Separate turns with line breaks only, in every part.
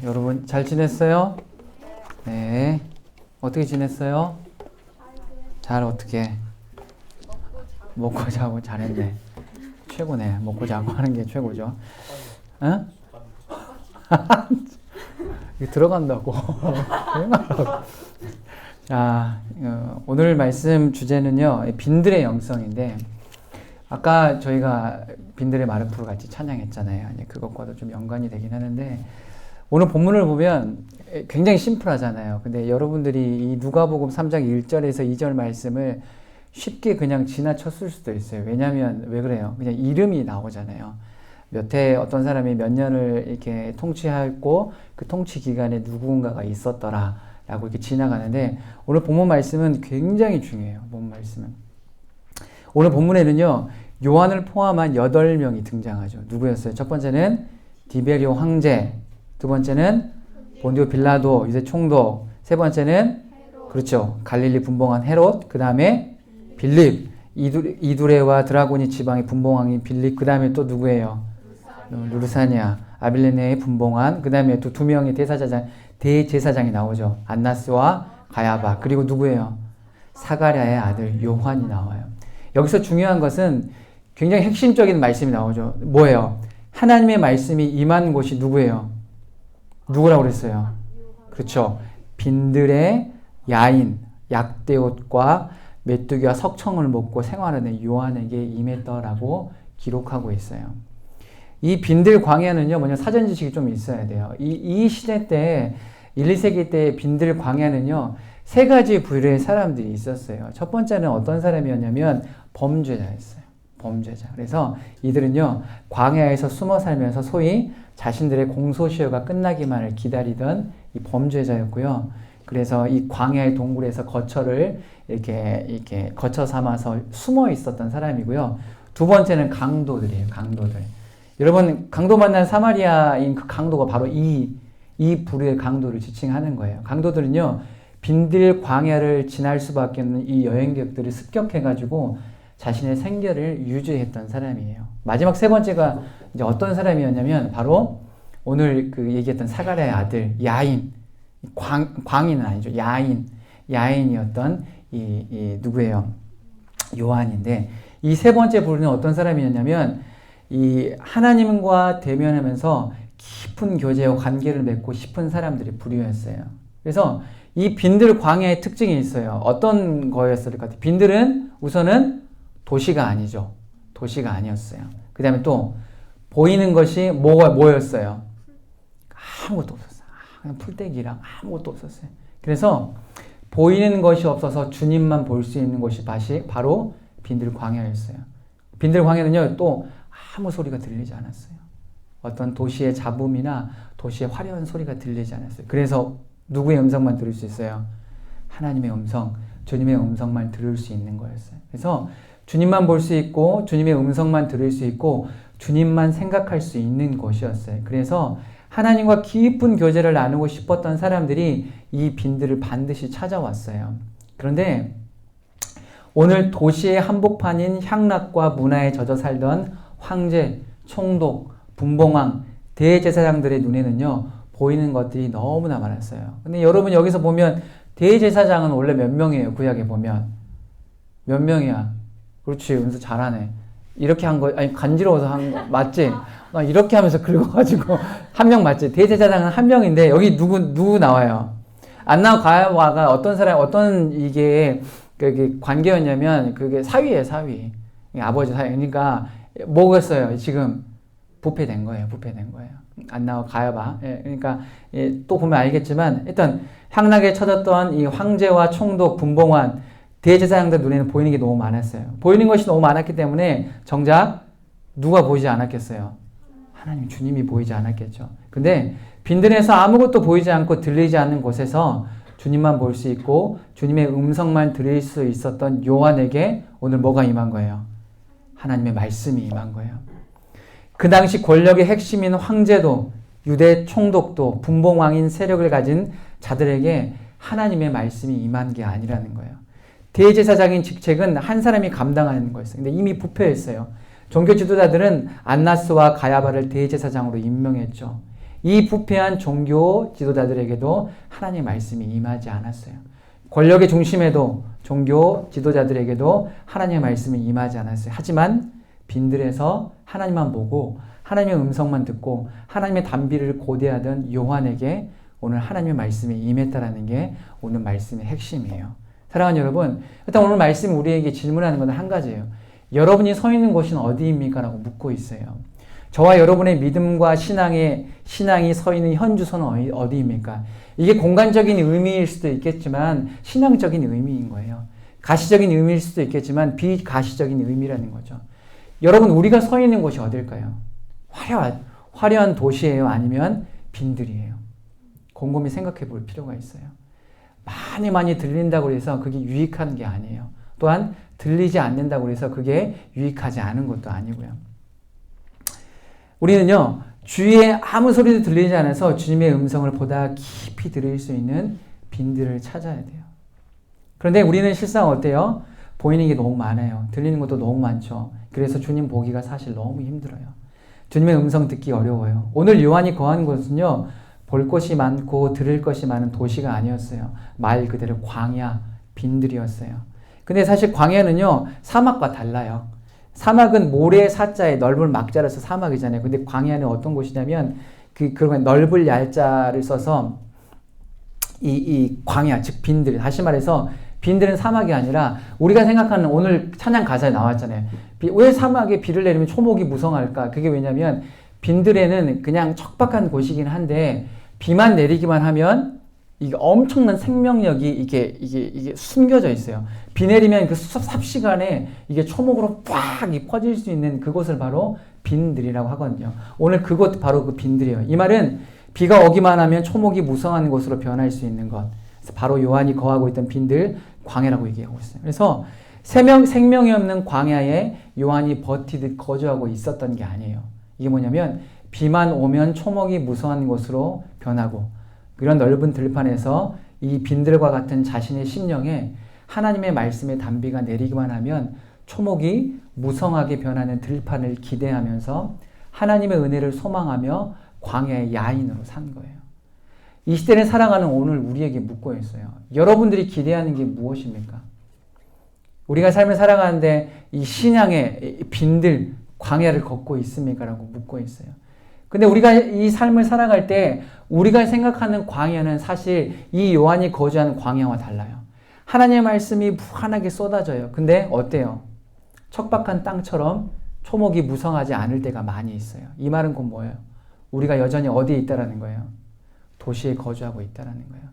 여러분 잘 지냈어요? 네. 어떻게 지냈어요? 잘 어떻게? 먹고 자고 잘했네. 최고네. 먹고 자고 하는 게 최고죠. 응? 이거 들어간다고. 자, 오늘 말씀 주제는요, 빈들의 영성인데, 아까 저희가 빈들의 마르프로 같이 찬양했잖아요. 그것과도 좀 연관이 되긴 하는데, 오늘 본문을 보면 굉장히 심플하잖아요. 근데 여러분들이 이 누가복음 3장 1절에서 2절 말씀을 쉽게 그냥 지나쳤을 수도 있어요. 왜냐하면 왜 그래요? 그냥 이름이 나오잖아요. 몇 해 어떤 사람이 몇 년을 이렇게 통치하고 그 통치 기간에 누군가가 있었더라 라고 이렇게 지나가는데, 오늘 본문 말씀은 굉장히 중요해요. 본문 말씀은. 오늘 본문에는요, 요한을 포함한 8명이 등장하죠. 누구였어요? 첫 번째는 디베리오 황제, 두 번째는 본디오 빌라도 유대 총독, 세 번째는 그렇죠, 갈릴리 분봉왕 헤롯, 그 다음에 빌립, 이두레와 드라고니 지방의 분봉왕인 빌립, 그 다음에 또 누구예요? 루르사냐, 아빌레네의 분봉왕, 그 다음에 또 두 명의 대제사장이 나오죠. 안나스와 가야바, 그리고 누구예요? 사가랴의 아들 요한이 나와요. 여기서 중요한 것은 굉장히 핵심적인 말씀이 나오죠. 뭐예요? 하나님의 말씀이 임한 곳이 누구예요? 누구라고 그랬어요? 그렇죠. 빈들의 야인, 약대옷과 메뚜기와 석청을 먹고 생활하는 요한에게 임했더라고 기록하고 있어요. 이 빈들 광야는요, 뭐냐, 사전 지식이 좀 있어야 돼요. 이 시대 때, 1, 2세기 때 빈들 광야는요, 세 가지 부류의 사람들이 있었어요. 첫 번째는 어떤 사람이었냐면 범죄자였어요. 범죄자. 그래서 이들은요, 광야에서 숨어 살면서 소위 자신들의 공소시효가 끝나기만을 기다리던 이 범죄자였고요. 그래서 이 광야의 동굴에서 거처를 이렇게 거처 삼아서 숨어 있었던 사람이고요. 두 번째는 강도들이에요. 강도들. 여러분, 강도 만난 사마리아인 그 강도가 바로 이 부류의 강도를 지칭하는 거예요. 강도들은요, 빈들 광야를 지날 수밖에 없는 이 여행객들을 습격해가지고 자신의 생계를 유지했던 사람이에요. 마지막 세 번째가 이제 어떤 사람이었냐면 바로 오늘 그 얘기했던 사가랴의 아들 야인, 광인은 아니죠. 야인이었던 이 누구예요? 요한인데, 이 세 번째 부류는 어떤 사람이었냐면 이 하나님과 대면하면서 깊은 교제와 관계를 맺고 싶은 사람들이 부류였어요. 그래서 이 빈들 광야의 특징이 있어요. 어떤 거였을 것 같아요? 빈들은 우선은 도시가 아니죠. 도시가 아니었어요. 그 다음에 또 보이는 것이 뭐였어요? 아무것도 없었어요. 그냥 풀떼기랑 아무것도 없었어요. 그래서 보이는 것이 없어서 주님만 볼 수 있는 곳이 바로 빈들 광야였어요. 빈들 광야는요, 또 아무 소리가 들리지 않았어요. 어떤 도시의 잡음이나 도시의 화려한 소리가 들리지 않았어요. 그래서 누구의 음성만 들을 수 있어요? 하나님의 음성, 주님의 음성만 들을 수 있는 거였어요. 그래서 주님만 볼 수 있고 주님의 음성만 들을 수 있고 주님만 생각할 수 있는 곳이었어요. 그래서 하나님과 깊은 교제를 나누고 싶었던 사람들이 이 빈들을 반드시 찾아왔어요. 그런데 오늘 도시의 한복판인 향락과 문화에 젖어 살던 황제, 총독, 분봉왕, 대제사장들의 눈에는요, 보이는 것들이 너무나 많았어요. 근데 여러분 여기서 보면 대제사장은 원래 몇 명이에요? 구약에 보면 몇 명이야? 그렇지, 은수 잘하네. 이렇게 한 거, 아니 간지러워서 한 거 맞지? 나 이렇게 하면서 긁어가지고 한 명 맞지? 대제사장은 한 명인데 여기 누구 나와요? 안나와 가야바가 어떤 이게 그 관계였냐면 그게 사위예요, 사위. 아버지 사위. 그러니까 뭐겠어요? 지금 부패된 거예요. 안나와 가야바. 그러니까 또 보면 알겠지만 일단 향락에 쳐졌던 이 황제와 총독, 분봉환, 대제사장들 눈에는 보이는 게 너무 많았어요. 보이는 것이 너무 많았기 때문에 정작 누가 보이지 않았겠어요? 하나님, 주님이 보이지 않았겠죠. 근데 빈들에서 아무것도 보이지 않고 들리지 않는 곳에서 주님만 볼 수 있고 주님의 음성만 들을 수 있었던 요한에게 오늘 뭐가 임한 거예요? 하나님의 말씀이 임한 거예요. 그 당시 권력의 핵심인 황제도 유대 총독도 분봉왕인 세력을 가진 자들에게 하나님의 말씀이 임한 게 아니라는 거예요. 대제사장인 직책은 한 사람이 감당하는 거였어요. 근데 이미 부패했어요. 종교 지도자들은 안나스와 가야바를 대제사장으로 임명했죠. 이 부패한 종교 지도자들에게도 하나님의 말씀이 임하지 않았어요. 권력의 중심에도 종교 지도자들에게도 하나님의 말씀이 임하지 않았어요. 하지만 빈들에서 하나님만 보고 하나님의 음성만 듣고 하나님의 단비를 고대하던 요한에게 오늘 하나님의 말씀이 임했다라는 게 오늘 말씀의 핵심이에요. 사랑하는 여러분, 일단 오늘 말씀이 우리에게 질문하는 건 한 가지예요. 여러분이 서 있는 곳은 어디입니까? 라고 묻고 있어요. 저와 여러분의 믿음과 신앙이 서 있는 현 주소는 어디입니까? 이게 공간적인 의미일 수도 있겠지만 신앙적인 의미인 거예요. 가시적인 의미일 수도 있겠지만 비가시적인 의미라는 거죠. 여러분, 우리가 서 있는 곳이 어딜까요? 화려한 도시예요? 아니면 빈들이에요? 곰곰이 생각해 볼 필요가 있어요. 많이 들린다고 해서 그게 유익한 게 아니에요. 또한 들리지 않는다고 해서 그게 유익하지 않은 것도 아니고요. 우리는요, 주위에 아무 소리도 들리지 않아서 주님의 음성을 보다 깊이 들을 수 있는 빈들을 찾아야 돼요. 그런데 우리는 실상 어때요? 보이는 게 너무 많아요. 들리는 것도 너무 많죠. 그래서 주님 보기가 사실 너무 힘들어요. 주님의 음성 듣기 어려워요. 오늘 요한이 거한 곳은요, 볼 것이 많고 들을 것이 많은 도시가 아니었어요. 말 그대로 광야, 빈들이었어요. 근데 사실 광야는요, 사막과 달라요. 사막은 모래 사자에 넓은 막자라서 사막이잖아요. 근데 광야는 어떤 곳이냐면 그런 넓은 얄자를 써서 이 광야, 즉 빈들, 다시 말해서 빈들은 사막이 아니라 우리가 생각하는 오늘 찬양 가사에 나왔잖아요. 왜 사막에 비를 내리면 초목이 무성할까? 그게 왜냐면 빈들에는 그냥 척박한 곳이긴 한데 비만 내리기만 하면 이게 엄청난 생명력이 이게 숨겨져 있어요. 비 내리면 그 삽시간에 이게 초목으로 팍 퍼질 수 있는 그곳을 바로 빈들이라고 하거든요. 오늘 그곳 바로 그 빈들이에요. 이 말은 비가 오기만 하면 초목이 무성한 곳으로 변할 수 있는 것. 그래서 바로 요한이 거하고 있던 빈들, 광야라고 얘기하고 있어요. 그래서 생명이 없는 광야에 요한이 버티듯 거주하고 있었던 게 아니에요. 이게 뭐냐면 비만 오면 초목이 무성한 곳으로 변하고 이런 넓은 들판에서 이 빈들과 같은 자신의 심령에 하나님의 말씀의 단비가 내리기만 하면 초목이 무성하게 변하는 들판을 기대하면서 하나님의 은혜를 소망하며 광야의 야인으로 산 거예요. 이 시대를 살아가는 오늘 우리에게 묻고 있어요. 여러분들이 기대하는 게 무엇입니까? 우리가 삶을 살아가는데 이 신앙의 빈들, 광야를 걷고 있습니까? 라고 묻고 있어요. 근데 우리가 이 삶을 살아갈 때 우리가 생각하는 광야는 사실 이 요한이 거주하는 광야와 달라요. 하나님의 말씀이 무한하게 쏟아져요. 근데 어때요? 척박한 땅처럼 초목이 무성하지 않을 때가 많이 있어요. 이 말은 곧 뭐예요? 우리가 여전히 어디에 있다라는 거예요? 도시에 거주하고 있다라는 거예요.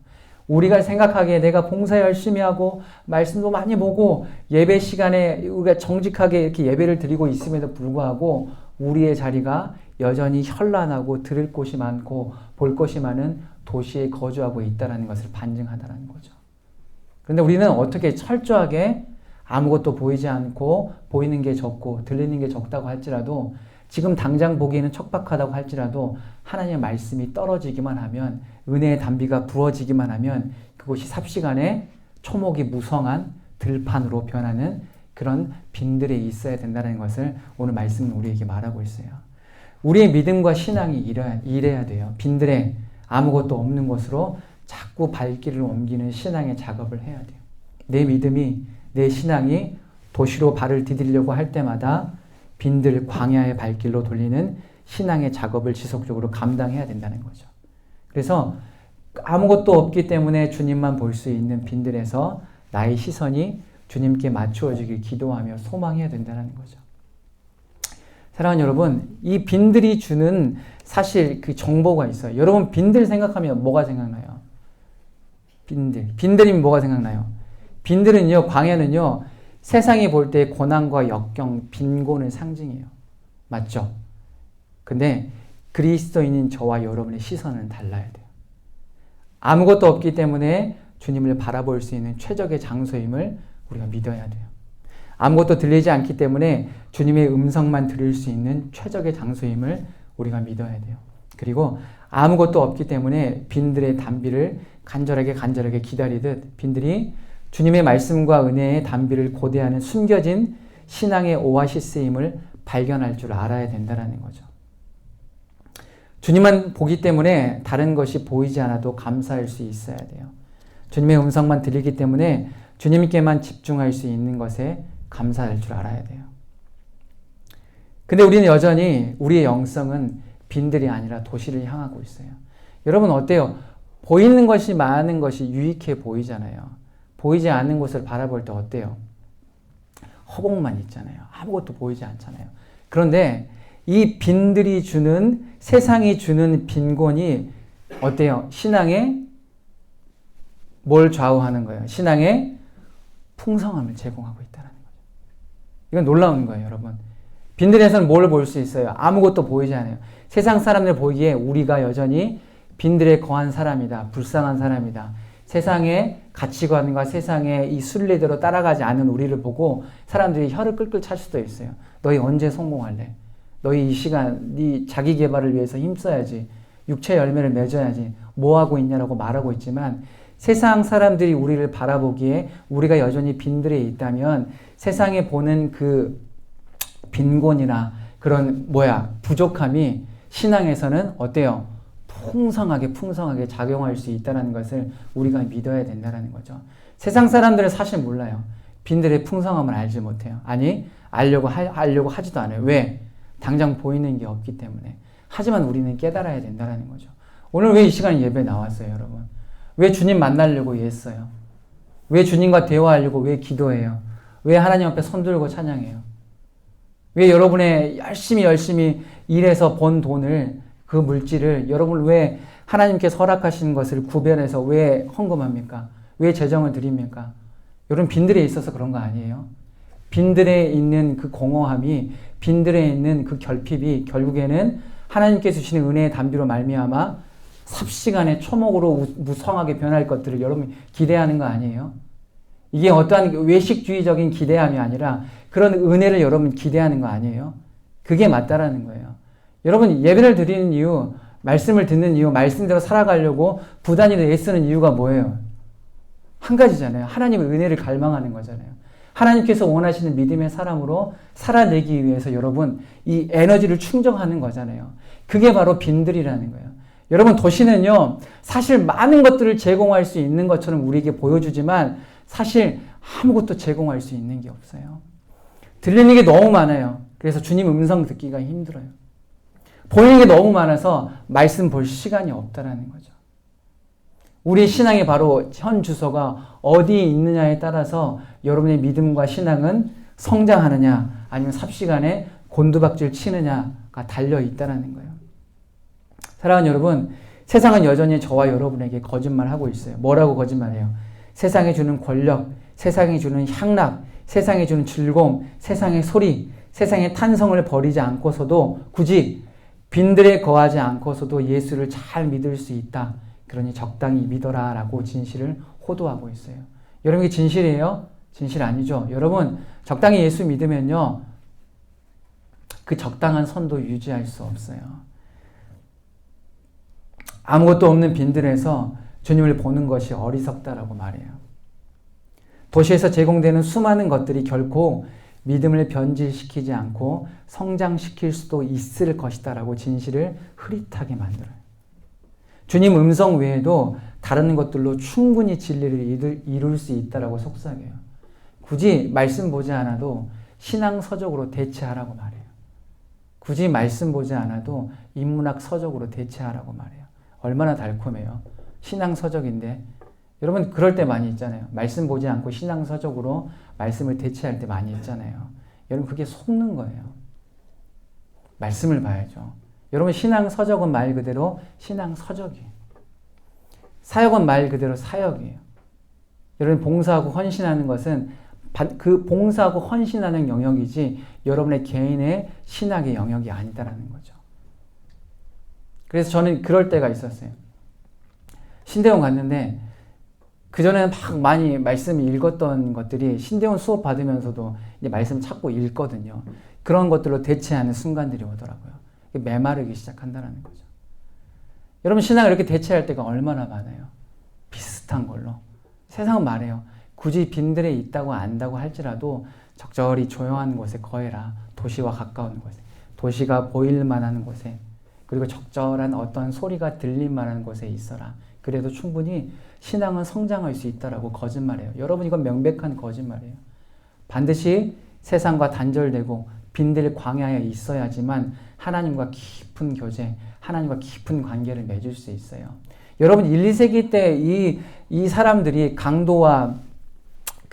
우리가 생각하기에 내가 봉사 열심히 하고 말씀도 많이 보고 예배 시간에 우리가 정직하게 이렇게 예배를 드리고 있음에도 불구하고 우리의 자리가 여전히 현란하고 들을 곳이 많고 볼 것이 많은 도시에 거주하고 있다는 것을 반증하다는 거죠. 그런데 우리는 어떻게 철저하게 아무것도 보이지 않고 보이는 게 적고 들리는 게 적다고 할지라도 지금 당장 보기에는 척박하다고 할지라도 하나님의 말씀이 떨어지기만 하면 은혜의 단비가 부어지기만 하면 그곳이 삽시간에 초목이 무성한 들판으로 변하는 그런 빈들에 있어야 된다는 것을 오늘 말씀은 우리에게 말하고 있어요. 우리의 믿음과 신앙이 이래야 돼요. 빈들에 아무것도 없는 곳으로 자꾸 발길을 옮기는 신앙의 작업을 해야 돼요. 내 믿음이, 내 신앙이 도시로 발을 디디려고 할 때마다 빈들 광야의 발길로 돌리는 신앙의 작업을 지속적으로 감당해야 된다는 거죠. 그래서 아무것도 없기 때문에 주님만 볼 수 있는 빈들에서 나의 시선이 주님께 맞추어지길 기도하며 소망해야 된다는 거죠. 사랑하는 여러분, 이 빈들이 주는 사실 그 정보가 있어요. 여러분 빈들 생각하면 뭐가 생각나요? 빈들이면 뭐가 생각나요? 빈들은요, 광야는요, 세상이 볼 때 고난과 역경, 빈곤의 상징이에요. 맞죠? 근데 그리스도인인 저와 여러분의 시선은 달라야 돼요. 아무것도 없기 때문에 주님을 바라볼 수 있는 최적의 장소임을 우리가 믿어야 돼요. 아무것도 들리지 않기 때문에 주님의 음성만 들을 수 있는 최적의 장소임을 우리가 믿어야 돼요. 그리고 아무것도 없기 때문에 빈들의 단비를 간절하게 기다리듯 빈들이 주님의 말씀과 은혜의 단비를 고대하는 숨겨진 신앙의 오아시스임을 발견할 줄 알아야 된다는 거죠. 주님만 보기 때문에 다른 것이 보이지 않아도 감사할 수 있어야 돼요. 주님의 음성만 들리기 때문에 주님께만 집중할 수 있는 것에 감사할 줄 알아야 돼요. 근데 우리는 여전히 우리의 영성은 빈들이 아니라 도시를 향하고 있어요. 여러분 어때요? 보이는 것이 많은 것이 유익해 보이잖아요. 보이지 않는 곳을 바라볼 때 어때요? 허공만 있잖아요. 아무것도 보이지 않잖아요. 그런데 이 빈들이 주는, 세상이 주는 빈곤이 어때요? 신앙에 뭘 좌우하는 거예요? 신앙에 풍성함을 제공하고 있다는 거죠. 이건 놀라운 거예요, 여러분. 빈들에서는 뭘 볼 수 있어요? 아무것도 보이지 않아요. 세상 사람들 보기에 우리가 여전히 빈들에 거한 사람이다. 불쌍한 사람이다. 세상의 가치관과 세상의 이 순리대로 따라가지 않는 우리를 보고 사람들이 혀를 끌끌 찰 수도 있어요. 너희 언제 성공할래? 너희 이 시간 네 자기 개발을 위해서 힘써야지. 육체 열매를 맺어야지. 뭐하고 있냐라고 말하고 있지만 세상 사람들이 우리를 바라보기에 우리가 여전히 빈들에 있다면 세상에 보는 그 빈곤이나 그런 부족함이 신앙에서는 어때요? 풍성하게 작용할 수 있다는 것을 우리가 믿어야 된다는 거죠. 세상 사람들은 사실 몰라요. 빈들의 풍성함을 알지 못해요. 아니, 알려고 하지도 않아요. 왜? 당장 보이는 게 없기 때문에. 하지만 우리는 깨달아야 된다는 거죠. 오늘 왜 이 시간에 예배 나왔어요, 여러분? 왜 주님 만나려고 했어요? 왜 주님과 대화하려고 왜 기도해요? 왜 하나님 앞에 손 들고 찬양해요? 왜 여러분의 열심히 일해서 번 돈을, 그 물질을 여러분 왜 하나님께서 허락하신 것을 구별해서 왜 헌금합니까? 왜 재정을 드립니까? 여러분 빈들에 있어서 그런 거 아니에요? 빈들에 있는 그 공허함이, 빈들에 있는 그 결핍이 결국에는 하나님께서 주시는 은혜의 담비로 말미암아 삽시간에 초목으로 무성하게 변할 것들을 여러분 기대하는 거 아니에요? 이게 어떠한 외식주의적인 기대함이 아니라 그런 은혜를 여러분 기대하는 거 아니에요? 그게 맞다라는 거예요. 여러분 예배를 드리는 이유, 말씀을 듣는 이유, 말씀대로 살아가려고 부단히 애쓰는 이유가 뭐예요? 한 가지잖아요. 하나님의 은혜를 갈망하는 거잖아요. 하나님께서 원하시는 믿음의 사람으로 살아내기 위해서 여러분 이 에너지를 충전하는 거잖아요. 그게 바로 빈들이라는 거예요. 여러분 도시는요 사실 많은 것들을 제공할 수 있는 것처럼 우리에게 보여주지만 사실 아무것도 제공할 수 있는 게 없어요. 들리는 게 너무 많아요. 그래서 주님 음성 듣기가 힘들어요. 보이는 게 너무 많아서 말씀 볼 시간이 없다라는 거죠. 우리의 신앙이 바로 현 주소가 어디에 있느냐에 따라서 여러분의 믿음과 신앙은 성장하느냐 아니면 삽시간에 곤두박질 치느냐가 달려있다는 거예요. 사랑하는 여러분, 세상은 여전히 저와 여러분에게 거짓말하고 있어요. 뭐라고 거짓말해요? 세상이 주는 권력, 세상이 주는 향락, 세상이 주는 즐거움, 세상의 소리, 세상의 탄성을 버리지 않고서도 굳이 빈들에 거하지 않고서도 예수를 잘 믿을 수 있다. 그러니 적당히 믿어라 라고 진실을 호도하고 있어요. 여러분 이게 진실이에요? 진실 아니죠? 여러분 적당히 예수 믿으면요 그 적당한 선도 유지할 수 없어요. 아무것도 없는 빈들에서 주님을 보는 것이 어리석다라고 말해요. 도시에서 제공되는 수많은 것들이 결코 믿음을 변질시키지 않고 성장시킬 수도 있을 것이다라고 진실을 흐릿하게 만들어요. 주님 음성 외에도 다른 것들로 충분히 진리를 이룰 수 있다라고 속삭여요. 굳이 말씀 보지 않아도 신앙서적으로 대체하라고 말해요. 굳이 말씀 보지 않아도 인문학 서적으로 대체하라고 말해요. 얼마나 달콤해요. 신앙서적인데 여러분 그럴 때 많이 있잖아요. 말씀 보지 않고 신앙서적으로 말씀을 대체할 때 많이 있잖아요. 여러분 그게 속는 거예요. 말씀을 봐야죠. 여러분 신앙서적은 말 그대로 신앙서적이에요. 사역은 말 그대로 사역이에요. 여러분 봉사하고 헌신하는 것은 그 봉사하고 헌신하는 영역이지 여러분의 개인의 신학의 영역이 아니다라는 거죠. 그래서 저는 그럴 때가 있었어요. 신대원 갔는데 그전에는 막 많이 말씀 읽었던 것들이 신대원 수업 받으면서도 이제 말씀 찾고 읽거든요. 그런 것들로 대체하는 순간들이 오더라고요. 메마르기 시작한다는 거죠. 여러분 신앙을 이렇게 대체할 때가 얼마나 많아요. 비슷한 걸로. 세상은 말해요. 굳이 빈들에 있다고 안다고 할지라도 적절히 조용한 곳에 거해라. 도시와 가까운 곳에. 도시가 보일 만한 곳에. 그리고 적절한 어떤 소리가 들릴 만한 곳에 있어라. 그래도 충분히 신앙은 성장할 수 있다라고 거짓말해요. 여러분 이건 명백한 거짓말이에요. 반드시 세상과 단절되고 빈들 광야에 있어야지만 하나님과 깊은 교제, 하나님과 깊은 관계를 맺을 수 있어요. 여러분 1, 2세기 때 이 사람들이 강도와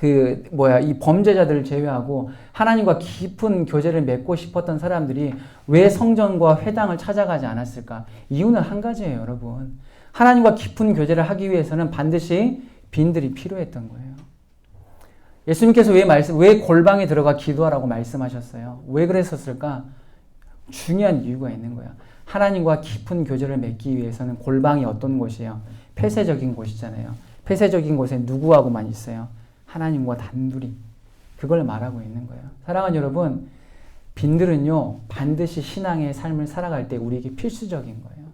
이 범죄자들을 제외하고 하나님과 깊은 교제를 맺고 싶었던 사람들이 왜 성전과 회당을 찾아가지 않았을까? 이유는 한 가지예요, 여러분. 하나님과 깊은 교제를 하기 위해서는 반드시 빈들이 필요했던 거예요. 예수님께서 왜 골방에 들어가 기도하라고 말씀하셨어요? 왜 그랬었을까? 중요한 이유가 있는 거야. 하나님과 깊은 교제를 맺기 위해서는 골방이 어떤 곳이에요? 폐쇄적인 곳이잖아요. 폐쇄적인 곳에 누구하고만 있어요? 하나님과 단둘이. 그걸 말하고 있는 거예요. 사랑하는 여러분, 빈들은요, 반드시 신앙의 삶을 살아갈 때 우리에게 필수적인 거예요.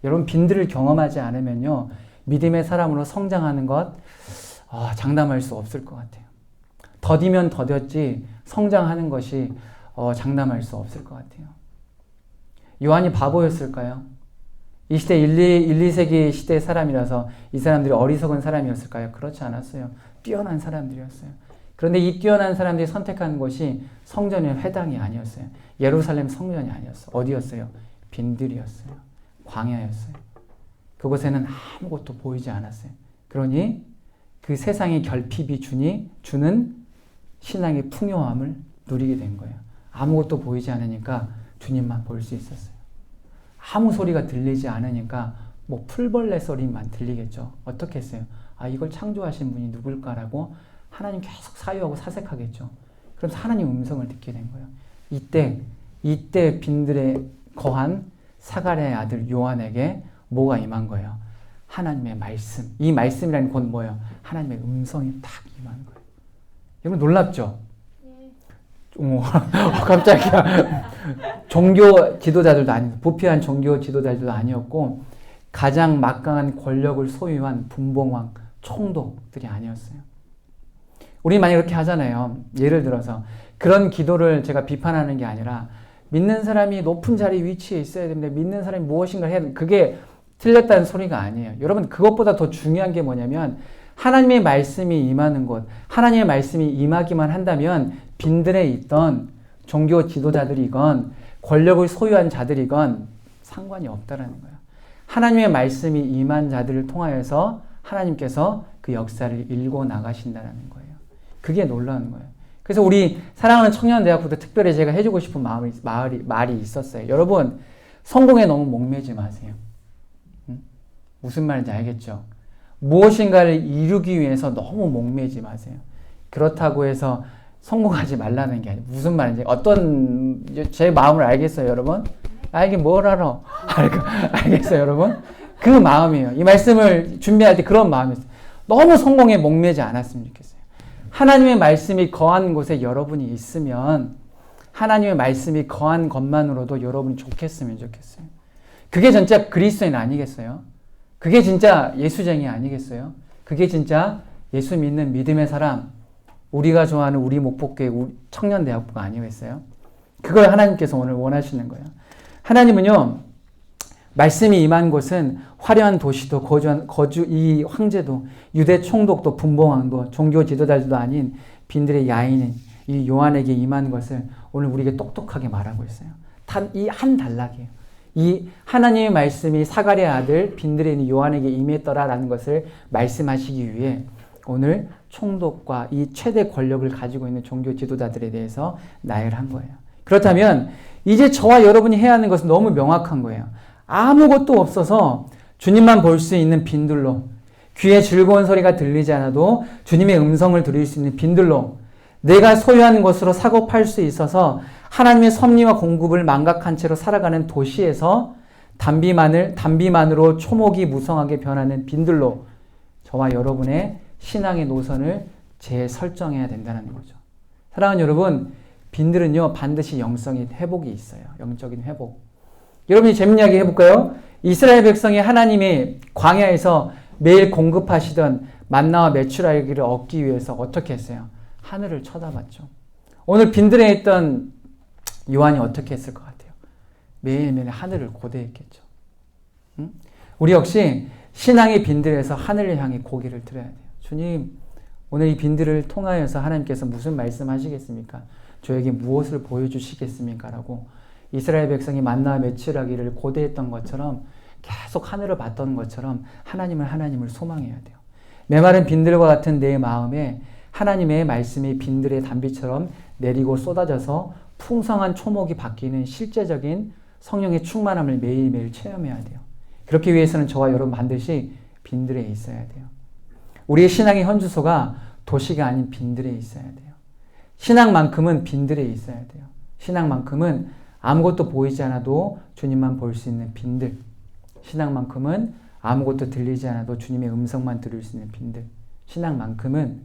여러분, 빈들을 경험하지 않으면요, 믿음의 사람으로 성장하는 것, 장담할 수 없을 것 같아요. 더디면 더뎠지, 성장하는 것이 장담할 수 없을 것 같아요. 요한이 바보였을까요? 이 시대 1, 2세기 시대의 사람이라서 이 사람들이 어리석은 사람이었을까요? 그렇지 않았어요. 뛰어난 사람들이었어요. 그런데 이 뛰어난 사람들이 선택한 곳이 성전의 회당이 아니었어요. 예루살렘 성전이 아니었어요. 어디였어요? 빈들이었어요. 광야였어요. 그곳에는 아무것도 보이지 않았어요. 그러니 그 세상의 결핍이 주는 신앙의 풍요함을 누리게 된 거예요. 아무것도 보이지 않으니까 주님만 볼 수 있었어요. 아무 소리가 들리지 않으니까 풀벌레 소리만 들리겠죠. 어떻게 했어요? 이걸 창조하신 분이 누굴까라고 하나님 계속 사유하고 사색하겠죠. 그래서 하나님 음성을 듣게 된 거예요. 이때 빈들에 거한 사가랴의 아들 요한에게 뭐가 임한 거예요? 하나님의 말씀. 이 말씀이라는 건 뭐예요? 하나님의 음성이 딱 임한 거예요. 여러분 놀랍죠? 깜짝이야. 종교 지도자들도 아니고 부패한 종교 지도자들도 아니었고 가장 막강한 권력을 소유한 분봉왕 총독들이 아니었어요. 우리 많이 그렇게 하잖아요. 예를 들어서 그런 기도를 제가 비판하는 게 아니라 믿는 사람이 높은 자리 위치에 있어야 됩니다. 믿는 사람이 무엇인가 해야 됩니다. 그게 틀렸다는 소리가 아니에요. 여러분 그것보다 더 중요한 게 뭐냐면 하나님의 말씀이 임하는 곳, 하나님의 말씀이 임하기만 한다면 빈들에 있던 종교 지도자들이건 권력을 소유한 자들이건 상관이 없다라는 거예요. 하나님의 말씀이 임한 자들을 통하여서 하나님께서 그 역사를 일궈 나가신다는 거예요. 그게 놀라운 거예요. 그래서 우리 사랑하는 청년대학부도 특별히 제가 해주고 싶은 말이 있었어요. 여러분 성공에 너무 목매지 마세요. 무슨 말인지 알겠죠? 무엇인가를 이루기 위해서 너무 목매지 마세요. 그렇다고 해서 성공하지 말라는 게 아니에요. 무슨 말인지 제 마음을 알겠어요, 여러분? 이게 뭘 알아? 알겠어요, 여러분? 그 마음이에요. 이 말씀을 준비할 때 그런 마음이었어요. 너무 성공에 목매지 않았으면 좋겠어요. 하나님의 말씀이 거한 곳에 여러분이 있으면 하나님의 말씀이 거한 것만으로도 여러분이 좋겠으면 좋겠어요. 그게 진짜 그리스도인 아니겠어요? 그게 진짜 예수쟁이 아니겠어요? 그게 진짜 예수 믿는 믿음의 사람, 우리가 좋아하는 우리 목포교회 청년대학부가 아니겠어요? 그걸 하나님께서 오늘 원하시는 거예요. 하나님은요, 말씀이 임한 곳은 화려한 도시도 이 황제도 유대 총독도 분봉왕도 종교 지도자들도 아닌 빈들의 야인인 이 요한에게 임한 것을 오늘 우리에게 똑똑하게 말하고 있어요. 이 한 단락이에요. 이 하나님의 말씀이 사가랴의 아들 빈들에 있는 요한에게 임했더라라는 것을 말씀하시기 위해 오늘 총독과 이 최대 권력을 가지고 있는 종교 지도자들에 대해서 나열한 거예요. 그렇다면 이제 저와 여러분이 해야 하는 것은 너무 명확한 거예요. 아무것도 없어서 주님만 볼 수 있는 빈들로, 귀에 즐거운 소리가 들리지 않아도 주님의 음성을 들을 수 있는 빈들로, 내가 소유하는 것으로 사고 팔 수 있어서 하나님의 섭리와 공급을 망각한 채로 살아가는 도시에서 단비만으로 초목이 무성하게 변하는 빈들로 저와 여러분의 신앙의 노선을 재설정해야 된다는 거죠. 사랑하는 여러분, 빈들은요 반드시 영적인 회복이 있어요. 영적인 회복. 여러분이 재밌는 이야기 해볼까요? 이스라엘 백성이 하나님의 광야에서 매일 공급하시던 만나와 메추라기를 얻기 위해서 어떻게 했어요? 하늘을 쳐다봤죠. 오늘 빈들에 있던 요한이 어떻게 했을 것 같아요? 매일매일 하늘을 고대했겠죠. 응? 우리 역시 신앙의 빈들에서 하늘을 향해 고개를 들어야 돼요. 주님, 오늘 이 빈들을 통하여서 하나님께서 무슨 말씀하시겠습니까? 저에게 무엇을 보여주시겠습니까? 라고 이스라엘 백성이 만나와 매출하기를 고대했던 것처럼 계속 하늘을 봤던 것처럼 하나님을 소망해야 돼요. 메마른 빈들과 같은 내 마음에 하나님의 말씀이 빈들의 단비처럼 내리고 쏟아져서 풍성한 초목이 바뀌는 실제적인 성령의 충만함을 매일매일 체험해야 돼요. 그렇기 위해서는 저와 여러분 반드시 빈들에 있어야 돼요. 우리의 신앙의 현주소가 도시가 아닌 빈들에 있어야 돼요. 신앙만큼은 빈들에 있어야 돼요. 신앙만큼은 아무것도 보이지 않아도 주님만 볼 수 있는 빈들. 신앙만큼은 아무것도 들리지 않아도 주님의 음성만 들을 수 있는 빈들. 신앙만큼은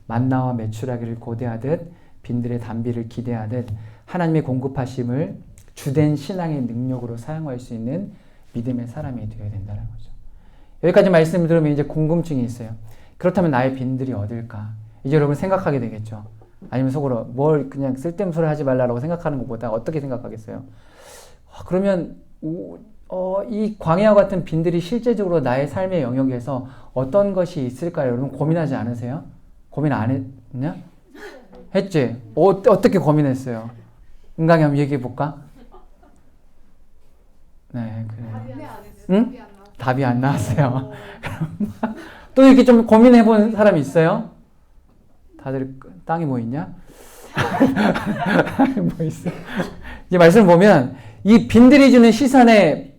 만나와 매출하기를 고대하듯 빈들의 단비를 기대하듯 하나님의 공급하심을 주된 신앙의 능력으로 사용할 수 있는 믿음의 사람이 되어야 된다는 거죠. 여기까지 말씀을 들으면 이제 궁금증이 있어요. 그렇다면 나의 빈들이 어딜까? 이제 여러분 생각하게 되겠죠. 아니면 속으로 뭘 그냥 쓸데없는 소리 하지 말라고 생각하는 것보다 어떻게 생각하겠어요? 그러면 이 광야와 같은 빈들이 실제적으로 나의 삶의 영역에서 어떤 것이 있을까요? 여러분 고민하지 않으세요? 고민 안 했냐? 했지? 어떻게 고민했어요? 은강이 한번 얘기해 볼까? 네, 그래요. 응? 답이 안 나왔어요. 또 이렇게 좀 고민해 본 사람이 있어요? 다들 땅이 뭐 있냐? 뭐 있어? 이제 말씀을 보면 이 빈들이 주는 시선의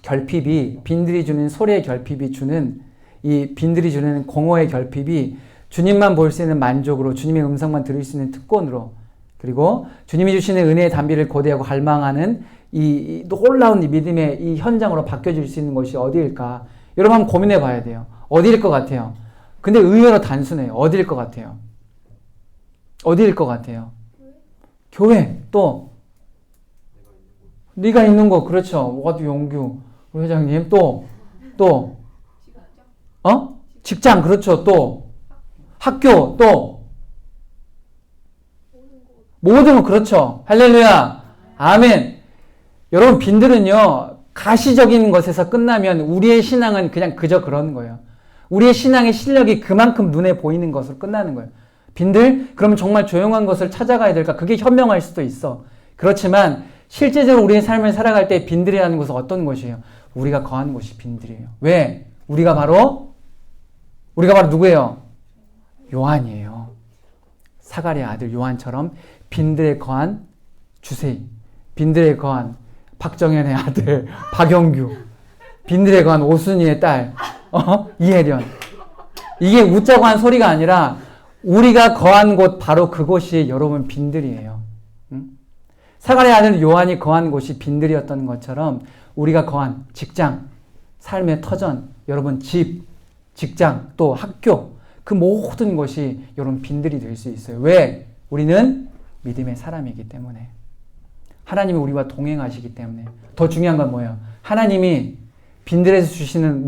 결핍이, 빈들이 주는 소리의 결핍이 주는 이 빈들이 주는 공허의 결핍이 주님만 볼 수 있는 만족으로, 주님의 음성만 들을 수 있는 특권으로, 그리고 주님이 주시는 은혜의 단비를 고대하고 갈망하는 이 놀라운 믿음의 이 현장으로 바뀌어질 수 있는 것이 어디일까? 여러분 한번 고민해 봐야 돼요. 어디일 것 같아요? 근데 의외로 단순해요. 어디일 것 같아요? 어디일 것 같아요? 교회. 또 네가 있는 거. 그렇죠. 와도 용규 우리 회장님. 또 직장. 그렇죠. 또 학교. 또 모든 거. 그렇죠. 할렐루야. 아멘. 여러분 빈들은요 가시적인 것에서 끝나면 우리의 신앙은 그냥 그저 그러는 거예요. 우리의 신앙의 실력이 그만큼 눈에 보이는 것으로 끝나는 거예요. 빈들? 그러면 정말 조용한 것을 찾아가야 될까? 그게 현명할 수도 있어. 그렇지만 실제적으로 우리의 삶을 살아갈 때 빈들이라는 것은 어떤 것이에요? 우리가 거하는 곳이 빈들이에요. 왜? 우리가 바로 누구예요? 요한이에요. 사가랴 아들 요한처럼 빈들에 거한 주세희, 빈들에 거한 박정현의 아들 박영규, 빈들에 거한 오순이의 딸 이혜련. 이게 웃자고 한 소리가 아니라 우리가 거한 곳 바로 그곳이 여러분 빈들이에요. 사가랴 아들 요한이 거한 곳이 빈들이었던 것처럼 우리가 거한 직장, 삶의 터전, 여러분 집, 직장, 또 학교, 그 모든 것이 여러분 빈들이 될 수 있어요. 왜? 우리는 믿음의 사람이기 때문에. 하나님이 우리와 동행하시기 때문에. 더 중요한 건 뭐예요? 하나님이 빈들에서 주시는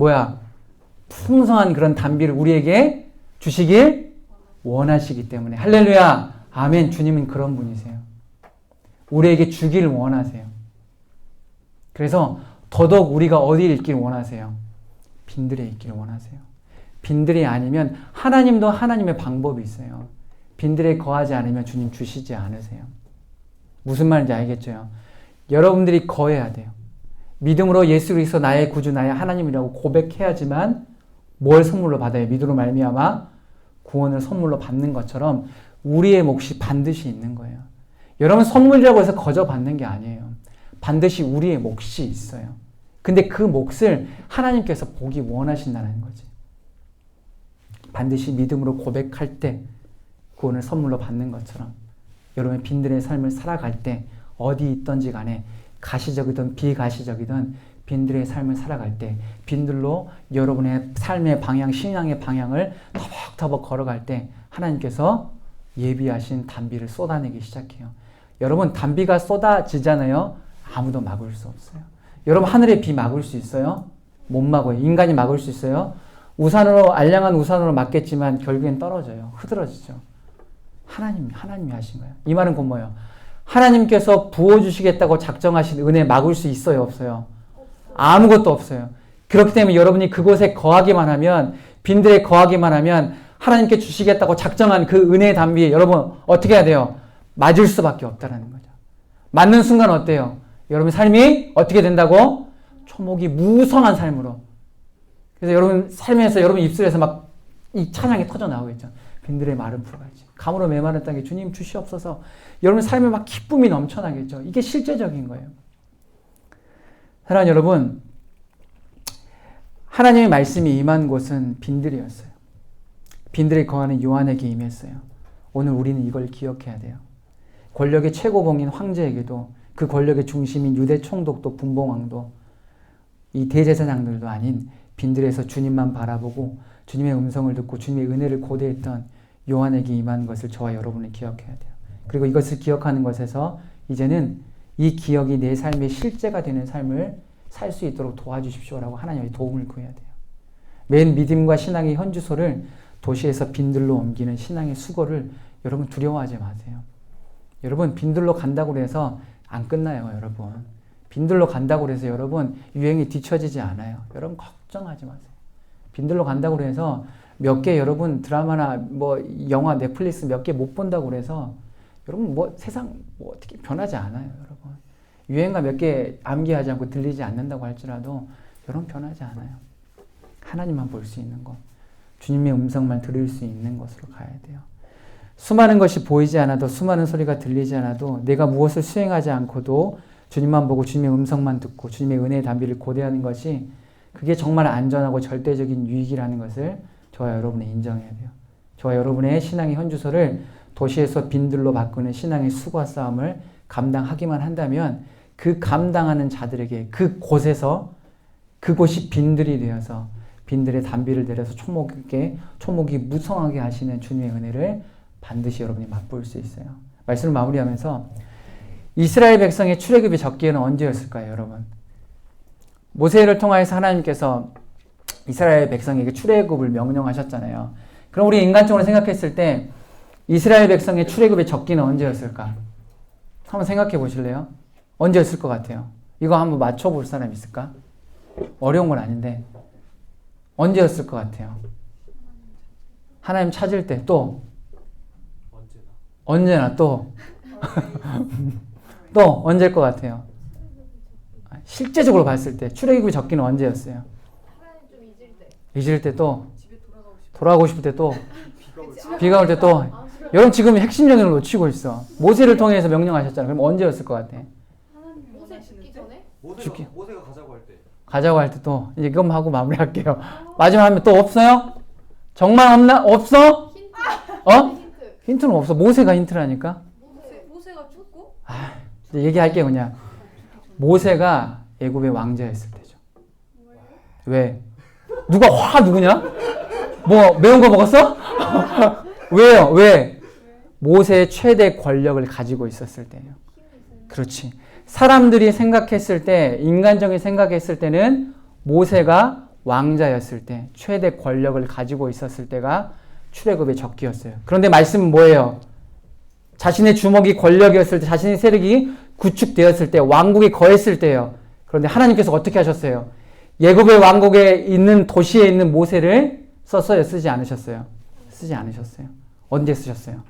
풍성한 그런 단비를 우리에게 주시길 원하시기 때문에. 할렐루야. 아멘. 주님은 그런 분이세요. 우리에게 주기를 원하세요. 그래서 더더욱 우리가 어디에 있기를 원하세요? 빈들에 있기를 원하세요. 빈들이 아니면 하나님도 하나님의 방법이 있어요. 빈들에 거하지 않으면 주님 주시지 않으세요. 무슨 말인지 알겠죠? 여러분들이 거해야 돼요. 믿음으로 예수 그리스도 나의 구주 나의 하나님이라고 고백해야지만 뭘 선물로 받아요? 믿음으로 말미암아 구원을 선물로 받는 것처럼 우리의 몫이 반드시 있는 거예요. 여러분 선물이라고 해서 거저 받는 게 아니에요. 반드시 우리의 몫이 있어요. 근데 그 몫을 하나님께서 보기 원하신다는 거지. 반드시 믿음으로 고백할 때 구원을 선물로 받는 것처럼 여러분의 빈들의 삶을 살아갈 때 어디 있던지 간에 가시적이든 비가시적이든 빈들의 삶을 살아갈 때 빈들로 여러분의 삶의 방향, 신앙의 방향을 터벅터벅 걸어갈 때 하나님께서 예비하신 단비를 쏟아내기 시작해요. 여러분 단비가 쏟아지잖아요. 아무도 막을 수 없어요. 여러분 하늘의 비 막을 수 있어요? 못 막아요. 인간이 막을 수 있어요? 우산으로 알량한 우산으로 막겠지만 결국엔 떨어져요. 흐드러지죠. 하나님이 하신 거예요. 이 말은 곧 뭐예요? 하나님께서 부어주시겠다고 작정하신 은혜 막을 수 있어요, 없어요? 아무것도 없어요. 그렇기 때문에 여러분이 그곳에 거하기만 하면, 빈들에 거하기만 하면 하나님께 주시겠다고 작정한 그 은혜의 담비 여러분 어떻게 해야 돼요? 맞을 수밖에 없다는 거죠. 맞는 순간 어때요? 여러분 삶이 어떻게 된다고? 초목이 무성한 삶으로. 그래서 여러분 삶에서 여러분 입술에서 막 이 찬양이 터져 나오겠죠. 빈들의 마른 풀같이 감으로 메마른 땅에 주님 주시옵소서. 여러분 삶에 막 기쁨이 넘쳐나겠죠. 이게 실제적인 거예요. 사랑하는 여러분, 하나님의 말씀이 임한 곳은 빈들이었어요. 빈들이 거하는 요한에게 임했어요. 오늘 우리는 이걸 기억해야 돼요. 권력의 최고봉인 황제에게도 그 권력의 중심인 유대 총독도 분봉왕도 이 대제사장들도 아닌 빈들에서 주님만 바라보고 주님의 음성을 듣고 주님의 은혜를 고대했던 요한에게 임한 것을 저와 여러분이 기억해야 돼요. 그리고 이것을 기억하는 것에서 이제는 이 기억이 내 삶의 실제가 되는 삶을 살 수 있도록 도와주십시오라고 하나님의 도움을 구해야 돼요. 맨 믿음과 신앙의 현주소를 도시에서 빈들로 옮기는 신앙의 수고를 여러분 두려워하지 마세요. 여러분 빈들로 간다고 해서 안 끝나요, 여러분. 빈들로 간다고 해서 여러분 유행이 뒤처지지 않아요. 여러분 걱정하지 마세요. 빈들로 간다고 해서 몇 개 여러분 드라마나 뭐 영화 넷플릭스 몇 개 못 본다고 해서 여러분 뭐 세상 뭐 어떻게 변하지 않아요, 여러분. 유행가 몇 개 암기하지 않고 들리지 않는다고 할지라도 여러분 변하지 않아요. 하나님만 볼 수 있는 것, 주님의 음성만 들을 수 있는 것으로 가야 돼요. 수많은 것이 보이지 않아도 수많은 소리가 들리지 않아도 내가 무엇을 수행하지 않고도 주님만 보고 주님의 음성만 듣고 주님의 은혜의 담비를 고대하는 것이 그게 정말 안전하고 절대적인 유익이라는 것을 저와 여러분이 인정해야 돼요. 저와 여러분의 신앙의 현주소를 도시에서 빈들로 바꾸는 신앙의 수고와 싸움을 감당하기만 한다면 그 감당하는 자들에게 그곳에서 그곳이 빈들이 되어서 빈들의 담비를 내려서 초목이 무성하게 하시는 주님의 은혜를 반드시 여러분이 맛볼 수 있어요. 말씀을 마무리하면서 이스라엘 백성의 출애굽의 적기에는 언제였을까요, 여러분? 모세를 통하여서 하나님께서 이스라엘 백성에게 출애굽을 명령하셨잖아요. 그럼 우리 인간적으로 생각했을 때 이스라엘 백성의 출애굽의 적기는 언제였을까? 한번 생각해 보실래요? 언제였을 것 같아요? 이거 한번 맞춰볼 사람 있을까? 어려운 건 아닌데 언제였을 것 같아요? 하나님 찾을 때 또 언제나 또 언제일 것 같아요? 실제적으로 봤을 때 출애굽의 적기는 언제였어요? 잊을 때 또 돌아가고 싶을 때 또 비가 올 때 또 여러분 지금 핵심적인 걸 놓치고 있어. 모세를 통해서 명령하셨잖아요. 그럼 언제였을 것 같아?
모세 죽기 전에?
모세가 가자고 할 때.
가자고 할 때 또 이제 이것만 하고 마무리할게요. 마지막 하면 또 없어요? 정말 없나? 없어?
힌트.
힌트는 없어. 모세가 힌트라니까.
모세가 죽고?
이제 얘기할게요, 그냥. 모세가 애굽의 왕자였을 때죠. 왜? 누가 누구냐? 뭐 매운 거 먹었어? 왜요? 왜? 모세의 최대 권력을 가지고 있었을 때예요. 그렇지. 사람들이 생각했을 때, 인간적인 생각했을 때는 모세가 왕자였을 때, 최대 권력을 가지고 있었을 때가 출애굽의 적기였어요. 그런데 말씀은 뭐예요? 자신의 주먹이 권력이었을 때, 자신의 세력이 구축되었을 때, 왕국이 거했을 때예요. 그런데 하나님께서 어떻게 하셨어요? 애굽의 왕국에 있는 도시에 있는 모세를 썼어요? 쓰지 않으셨어요? 쓰지 않으셨어요. 언제 쓰셨어요?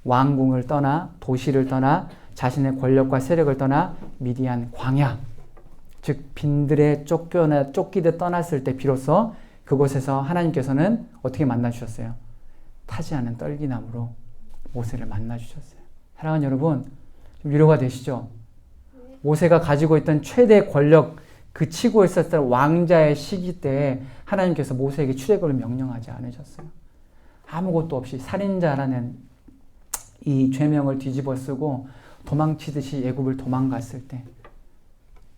왕궁을 떠나 도시를 떠나 자신의 권력과 세력을 떠나 미디안 광야, 즉 빈들에 쫓기듯 떠났을 때 비로소 그곳에서 하나님께서는 어떻게 만나주셨어요? 타지 않은 떨기나무로 모세를 만나주셨어요. 사랑하는 여러분, 좀 위로가 되시죠? 모세가 가지고 있던 최대 권력, 그 치고 있었던 왕자의 시기 때 하나님께서 모세에게 출애굽을 명령하지 않으셨어요. 아무것도 없이 살인자라는 이 죄명을 뒤집어 쓰고 도망치듯이 애굽을 도망갔을 때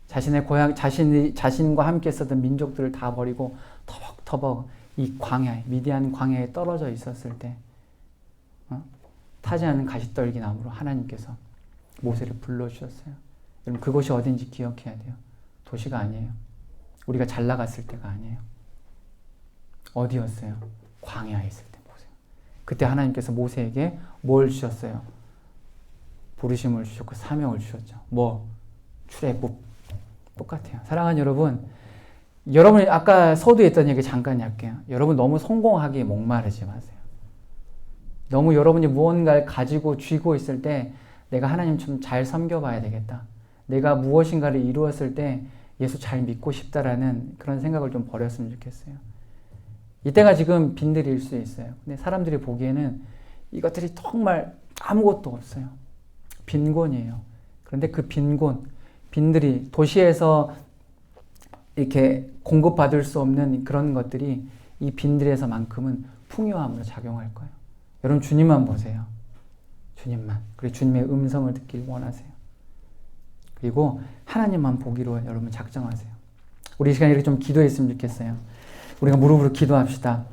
자신의 고향, 자신과 함께 있었던 민족들을 다 버리고 터벅터벅 이 광야에, 미디안 광야에 떨어져 있었을 때 타지 않은 가시떨기 나무로 하나님께서 모세를 불러주셨어요. 여러분 그곳이 어딘지 기억해야 돼요. 도시가 아니에요. 우리가 잘 나갔을 때가 아니에요. 어디였어요? 광야에 있을 때 모세. 그때 하나님께서 모세에게 뭘 주셨어요? 부르심을 주셨고 사명을 주셨죠. 뭐 출애굽 똑같아요. 사랑하는 여러분, 여러분이 아까 서두에 했던 얘기 잠깐 할게요. 여러분 너무 성공하기에 목마르지 마세요. 너무 여러분이 무언가를 가지고 쥐고 있을 때 내가 하나님 좀 잘 섬겨봐야 되겠다. 내가 무엇인가를 이루었을 때 예수 잘 믿고 싶다라는 그런 생각을 좀 버렸으면 좋겠어요. 이때가 지금 빈들일 수 있어요. 근데 사람들이 보기에는 이것들이 정말 아무것도 없어요. 빈곤이에요. 그런데 그 빈들이 도시에서 이렇게 공급받을 수 없는 그런 것들이 이 빈들에서만큼은 풍요함으로 작용할 거예요. 여러분 주님만 보세요. 주님만. 그리고 주님의 음성을 듣길 원하세요. 그리고 하나님만 보기로 여러분 작정하세요. 우리 이 시간에 이렇게 좀 기도했으면 좋겠어요. 우리가 무릎으로 기도합시다.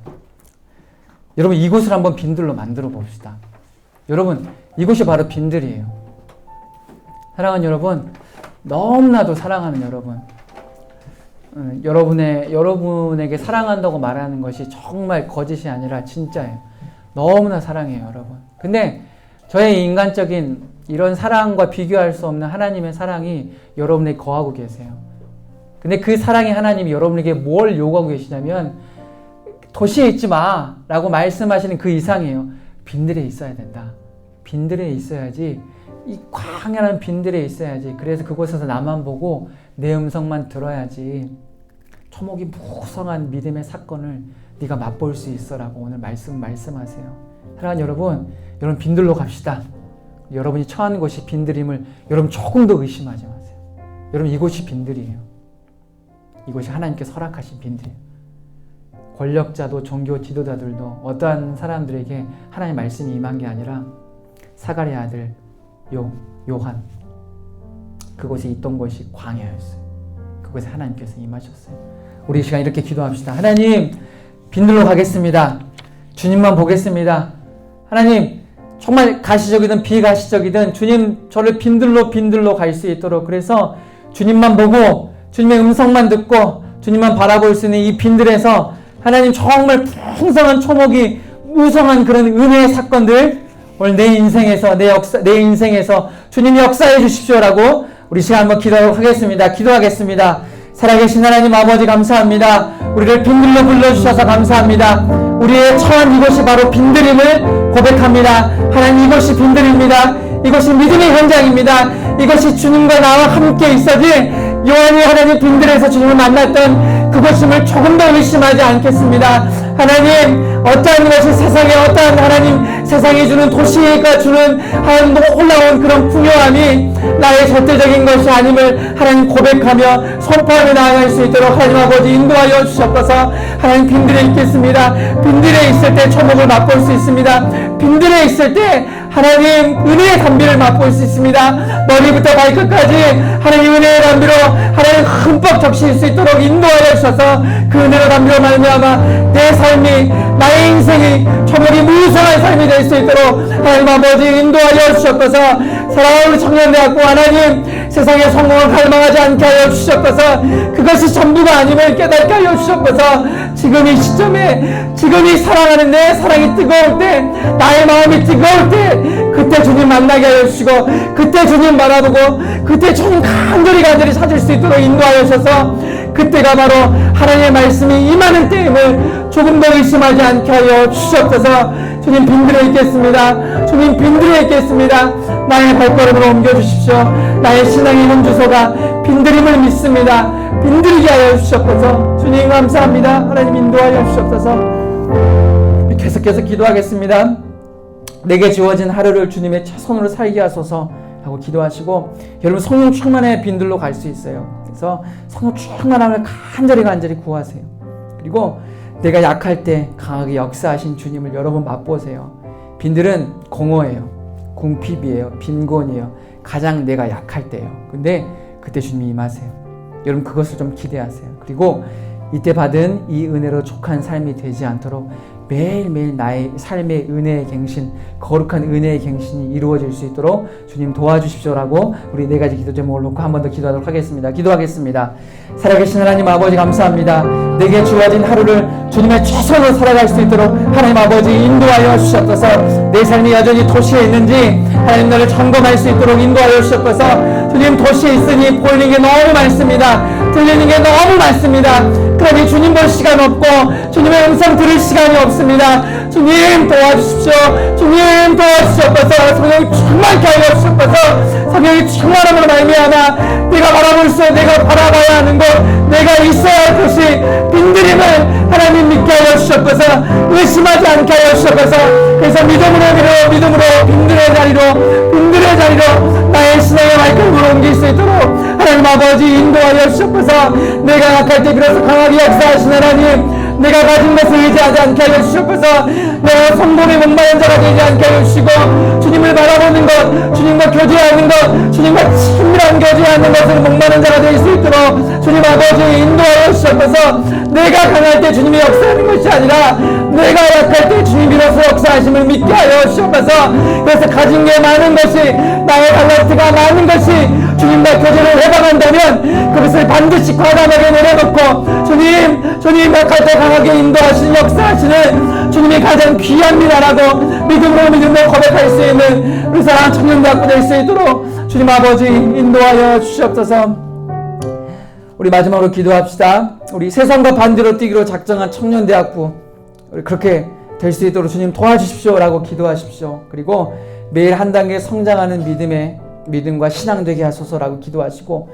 여러분 이곳을 한번 빈들로 만들어 봅시다. 여러분 이곳이 바로 빈들이에요. 사랑하는 여러분, 너무나도 사랑하는 여러분, 여러분에게 사랑한다고 말하는 것이 정말 거짓이 아니라 진짜예요. 너무나 사랑해요, 여러분. 근데 저의 인간적인 이런 사랑과 비교할 수 없는 하나님의 사랑이 여러분에게 거하고 계세요. 근데 그 사랑의 하나님이 여러분에게 뭘 요구하고 계시냐면 도시에 있지 마 라고 말씀하시는 그 이상이에요. 빈들에 있어야 된다. 빈들에 있어야지, 이 광야라는 빈들에 있어야지. 그래서 그곳에서 나만 보고 내 음성만 들어야지 초목이 무성한 믿음의 사건을 네가 맛볼 수 있어라고 오늘 말씀하세요. 사랑하는 여러분 빈들로 갑시다. 여러분이 처한 곳이 빈들임을 여러분 조금 더 의심하지 마세요. 여러분 이곳이 빈들이에요. 이곳이 하나님께서 허락하신 빈들이에요. 권력자도 종교 지도자들도 어떠한 사람들에게 하나님의 말씀이 임한 게 아니라 사가랴의 아들 요한, 그곳에 있던 곳이 광야였어요. 그곳에 하나님께서 임하셨어요. 우리 이 시간 이렇게 기도합시다. 하나님, 빈들로 가겠습니다. 주님만 보겠습니다. 하나님, 정말 가시적이든 비가시적이든 주님 저를 빈들로 갈 수 있도록, 그래서 주님만 보고 주님의 음성만 듣고 주님만 바라볼 수 있는 이 빈들에서 하나님 정말 풍성한 초목이 무성한 그런 은혜의 사건들 오늘 내 인생에서 주님이 역사해 주십시오라고 우리 시간 한번 기도하겠습니다. 살아계신 하나님 아버지 감사합니다. 우리를 빈들로 불러주셔서 감사합니다. 우리의 처한 이곳이 바로 빈들임을 고백합니다. 하나님 이곳이 빈들입니다. 이것이 믿음의 현장입니다. 이것이 주님과 나와 함께 있어지 요한이 하나님 빈들에서 주님을 만났던 그곳임을 조금 더 의심하지 않겠습니다. 하나님 어떠한 것이 세상이 주는 도시가 주는 놀라운 그런 풍요함이 나의 절대적인 것이 아님을 하나님 고백하며 선포하며 나아갈 수 있도록 하나님 아버지 인도하여 주셨어서 하나님 빈들에 있겠습니다. 빈들에 있을 때 초목을 맛볼 수 있습니다. 빈들에 있을 때 하나님 은혜의 담비를 맛볼 수 있습니다. 머리부터 발끝까지 하나님 은혜의 담비로 하나님 흠뻑 적실 수 있도록 인도하여 주셔서 그 은혜의 담비로 말미암아 내 삶이 나의 인생이 초목이 무성한 삶이 될 수 있도록 하나님 아버지 인도하여 주셨어서 사랑하는 청년대학교 하나님 세상의 성공을 갈망하지 않게 하여 주셨어서 그것이 전부가 아님을 깨닫게 하여 주셨어서 지금 이 시점에 지금 이 사랑하는 내 사랑이 뜨거울 때 나의 마음이 뜨거울 때 그때 주님 만나게 하여 주시고 그때 주님 바라보고 그때 주님 간절히 찾을 수 있도록 인도하여 주셔서 그때가 바로 하나님의 말씀이 임하는 때임을 조금 더 의심하지 않게 하여 주셨어서 주님 빈들에 있겠습니다. 주님 빈들에 있겠습니다. 나의 발걸음으로 옮겨주십시오. 나의 신앙의 현주소가 빈들임을 믿습니다. 빈들게 하여 주셨어서 주님 감사합니다. 하나님 인도하여 주셨어서 계속해서 기도하겠습니다. 내게 주어진 하루를 주님의 최선으로 살게 하소서 하고 기도하시고 여러분 성령 충만의 빈들로 갈 수 있어요. 그래서 성령 충만함을 간절히 구하세요. 그리고 내가 약할 때 강하게 역사하신 주님을 여러분 맛보세요. 빈들은 공허해요. 궁핍이에요. 빈곤이에요. 가장 내가 약할 때예요. 근데 그때 주님이 임하세요. 여러분 그것을 좀 기대하세요. 그리고 이때 받은 이 은혜로 족한 삶이 되지 않도록 매일매일 나의 삶의 은혜의 갱신, 거룩한 은혜의 갱신이 이루어질 수 있도록 주님 도와주십시오라고 우리 네 가지 기도 제목을 놓고 한 번 더 기도하도록 하겠습니다. 기도하겠습니다. 살아계신 하나님 아버지 감사합니다. 내게 주어진 하루를 주님의 최선으로 살아갈 수 있도록 하나님 아버지 인도하여 주시옵소서. 내 삶이 여전히 도시에 있는지 하나님 나를 점검할 수 있도록 인도하여 주시옵소서. 주님 도시에 있으니 보이는 게 너무 많습니다. 들리는 게 너무 많습니다. 그러니 주님 볼 시간 없고 주님의 음성 들을 시간이 없습니다. 주님 도와주십시오. 주님 도와주시옵소서. 성령이 충만케 하여 주시옵소서. 성령이 충만함으로 말미암아 내가 바라볼 수 내가 바라봐야 하는 곳 내가 있어야 할 곳이 빈들임을 하나님 믿게 하여 주시옵소서. 의심하지 않게 하여 주시옵소서. 그래서 믿음으로 빈들의 자리로 나의 신앙의 말씀으로 옮길 수 있도록 하나님 아버지 인도하여 주시옵소서. 내가 약할 때 비로소 강하게 역사하신 하나님, 내가 가진 것을 의지하지 않게 하여 주시옵소서. 내가 성공에 목마른 자가 되지 않게 하여 주시고 주님을 바라보는 것, 주님과 교제하는 것, 주님과 친밀한 교제하는 것을 목마른 자가 될 수 있도록 주님 아버지 인도하여 주시옵소서. 내가 강할 때 주님이 역사하는 것이 아니라 내가 약할 때 주님 비로소 역사하심을 믿게 하여 주시옵소서. 그래서 가진 게 많은 것이 나의 달란트가 많은 것이 주님과 교제를 해방한다면 그것을 반드시 과감하게 내려놓고 주님 약할 때 강하게 인도하시는 역사하시는 주님이 가장 귀합니다라고 믿음으로 고백할 수 있는 우리 사랑하는 청년대학부 될 수 있도록 주님 아버지 인도하여 주시옵소서. 우리 마지막으로 기도합시다. 우리 세상과 반대로 뛰기로 작정한 청년대학부 우리 그렇게 될 수 있도록 주님 도와주십시오라고 기도하십시오. 그리고 매일 한 단계 성장하는 믿음과 신앙 되게 하소서라고 기도하시고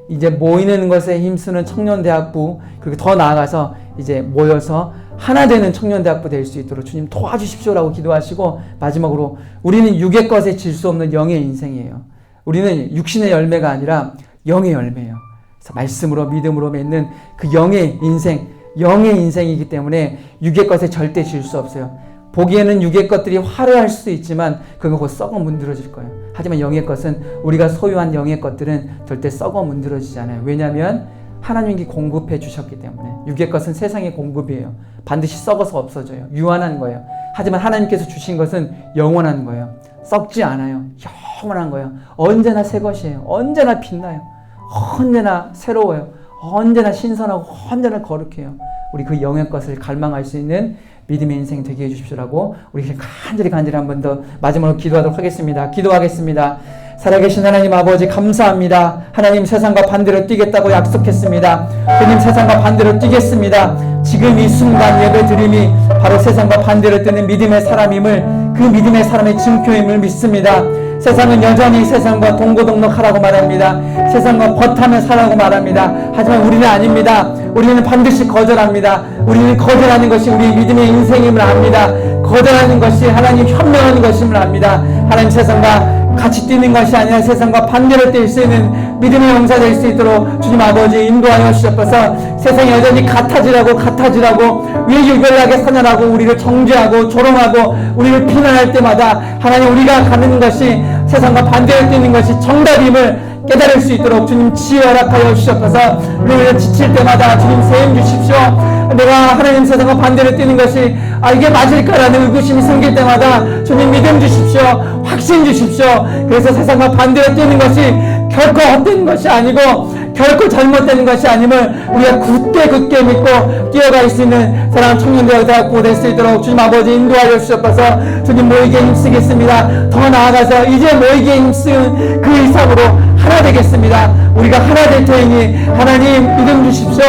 이제 모이는 것에 힘쓰는 청년대학부 그리고 더 나아가서 이제 모여서 하나 되는 청년대학부 될 수 있도록 주님 도와주십시오라고 기도하시고 마지막으로 우리는 육의 것에 질 수 없는 영의 인생이에요. 우리는 육신의 열매가 아니라 영의 열매예요. 그래서 말씀으로 믿음으로 맺는 그 영의 인생이기 때문에 육의 것에 절대 질 수 없어요. 보기에는 육의 것들이 화려할 수도 있지만 그거 곧 썩어 문드러질 거예요. 하지만 영의 것은 우리가 소유한 영의 것들은 절대 썩어 문드러지지 않아요. 왜냐하면 하나님이 공급해 주셨기 때문에. 육의 것은 세상의 공급이에요. 반드시 썩어서 없어져요. 유한한 거예요. 하지만 하나님께서 주신 것은 영원한 거예요. 썩지 않아요. 영원한 거예요. 언제나 새 것이에요. 언제나 빛나요. 언제나 새로워요. 언제나 신선하고 언제나 거룩해요. 우리 그 영의 것을 갈망할 수 있는 믿음의 인생 되게 해주십시오라고 우리 간절히 한 번 더 마지막으로 기도하도록 하겠습니다. 기도하겠습니다. 살아계신 하나님 아버지 감사합니다. 하나님 세상과 반대로 뛰겠다고 약속했습니다. 주님 세상과 반대로 뛰겠습니다. 지금 이 순간 예배 드림이 바로 세상과 반대로 뛰는 믿음의 사람임을 그 믿음의 사람의 증표임을 믿습니다. 세상은 여전히 세상과 동고동락하라고 말합니다. 세상과 버타며 살라고 말합니다. 하지만 우리는 아닙니다. 우리는 반드시 거절합니다. 우리는 거절하는 것이 우리 믿음의 인생임을 압니다. 거절하는 것이 하나님 현명한 것임을 압니다. 하나님 세상과 같이 뛰는 것이 아니라 세상과 반대로 뛸 수 있는 믿음의 용사 될 수 있도록 주님 아버지 인도하여 주셔서 세상이 여전히 같아지라고 위유별나게 선언하고 우리를 정죄하고 조롱하고 우리를 비난할 때마다 하나님 우리가 가는 것이 세상과 반대로 뛰는 것이 정답임을 깨달을 수 있도록 주님 지혜 허락하여 주시옵소서. 우리가 지칠 때마다 주님 세임 주십시오. 내가 하나님 세상과 반대로 뛰는 것이 이게 맞을까라는 의구심이 생길 때마다 주님 믿음 주십시오. 확신 주십시오. 그래서 세상과 반대로 뛰는 것이 결코 헛된 것이 아니고 결코 잘못되는 것이 아님을 우리가 굳게 믿고 뛰어갈 수 있는 사랑하는 청년대학부 될 수 있도록 주님 아버지 인도하여 주시옵소서. 주님 모이게 힘쓰겠습니다. 더 나아가서 이제 모이게 힘쓰는 그 이상으로 하나 되겠습니다. 우리가 하나 될 테니 하나님 믿음 주십시오.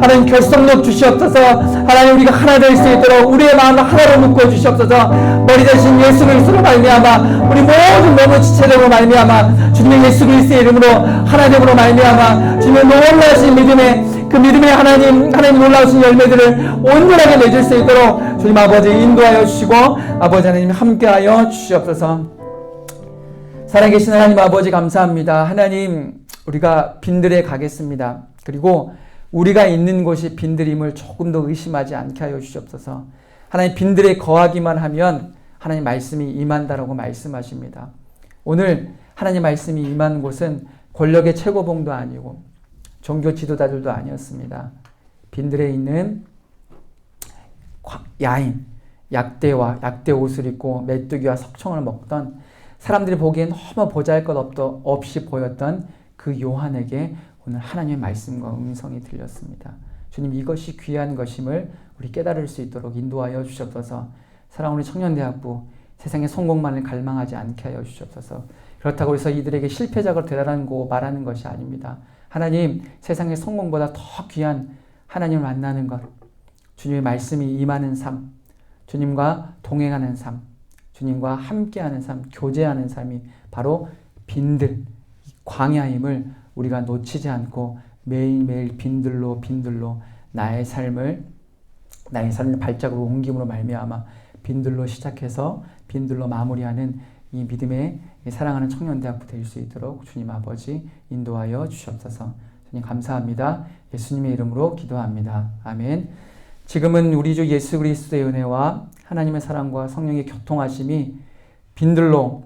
하나님 결속력 주시옵소서. 하나님 우리가 하나 될 수 있도록 우리의 마음을 하나로 묶어 주시옵소서. 머리 대신 예수 그리스도로 말미암아 우리 모든 몸을 지체되고 말미암아 주님의 예수 그리스도의 이름으로 하나됨으로 말미암아 주님의 놀라우신 그 믿음의 하나님 놀라우신 열매들을 온전하게 맺을 수 있도록 주님 아버지 인도하여 주시고 아버지 하나님 함께하여 주시옵소서. 살아계신 하나님 아버지 감사합니다. 하나님 우리가 빈들에 가겠습니다. 그리고 우리가 있는 곳이 빈들임을 조금 더 의심하지 않게 하여 주시옵소서. 하나님 빈들에 거하기만 하면 하나님 말씀이 임한다라고 말씀하십니다. 오늘 하나님 말씀이 임한 곳은 권력의 최고봉도 아니고 종교 지도자들도 아니었습니다. 빈들에 있는 야인, 약대 옷을 입고 메뚜기와 석청을 먹던 사람들이 보기엔 너무 보잘것 없이 보였던 그 요한에게 오늘 하나님의 말씀과 음성이 들렸습니다. 주님 이것이 귀한 것임을 우리 깨달을 수 있도록 인도하여 주시옵소서. 사랑하는 우리 청년대학부 세상의 성공만을 갈망하지 않게 하여 주시옵소서. 그렇다고 해서 이들에게 실패작을 되라고 말하는 것이 아닙니다. 하나님, 세상의 성공보다 더 귀한 하나님을 만나는 것, 주님의 말씀이 임하는 삶, 주님과 동행하는 삶, 주님과 함께하는 삶, 교제하는 삶이 바로 빈들, 광야임을 우리가 놓치지 않고 매일매일 빈들로 나의 삶을 발자국으로 옮김으로 말미암아 빈들로 시작해서 빈들로 마무리하는 이 믿음의 사랑하는 청년대학부 될 수 있도록 주님 아버지 인도하여 주시옵소서. 주님 감사합니다. 예수님의 이름으로 기도합니다. 아멘. 지금은 우리 주 예수 그리스도의 은혜와 하나님의 사랑과 성령의 교통하심이 빈들로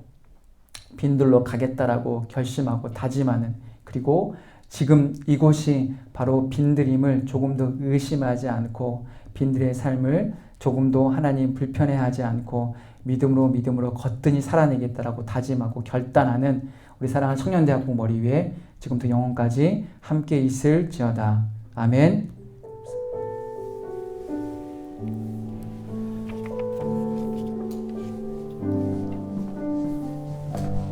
가겠다라고 결심하고 다짐하는, 그리고 지금 이곳이 바로 빈들임을 조금도 의심하지 않고 빈들의 삶을 조금도 하나님 불편해하지 않고 믿음으로 거뜬히 살아내겠다라고 다짐하고 결단하는 우리 사랑하는 청년대학부 머리 위에 지금부터 영원까지 함께 있을지어다. 아멘.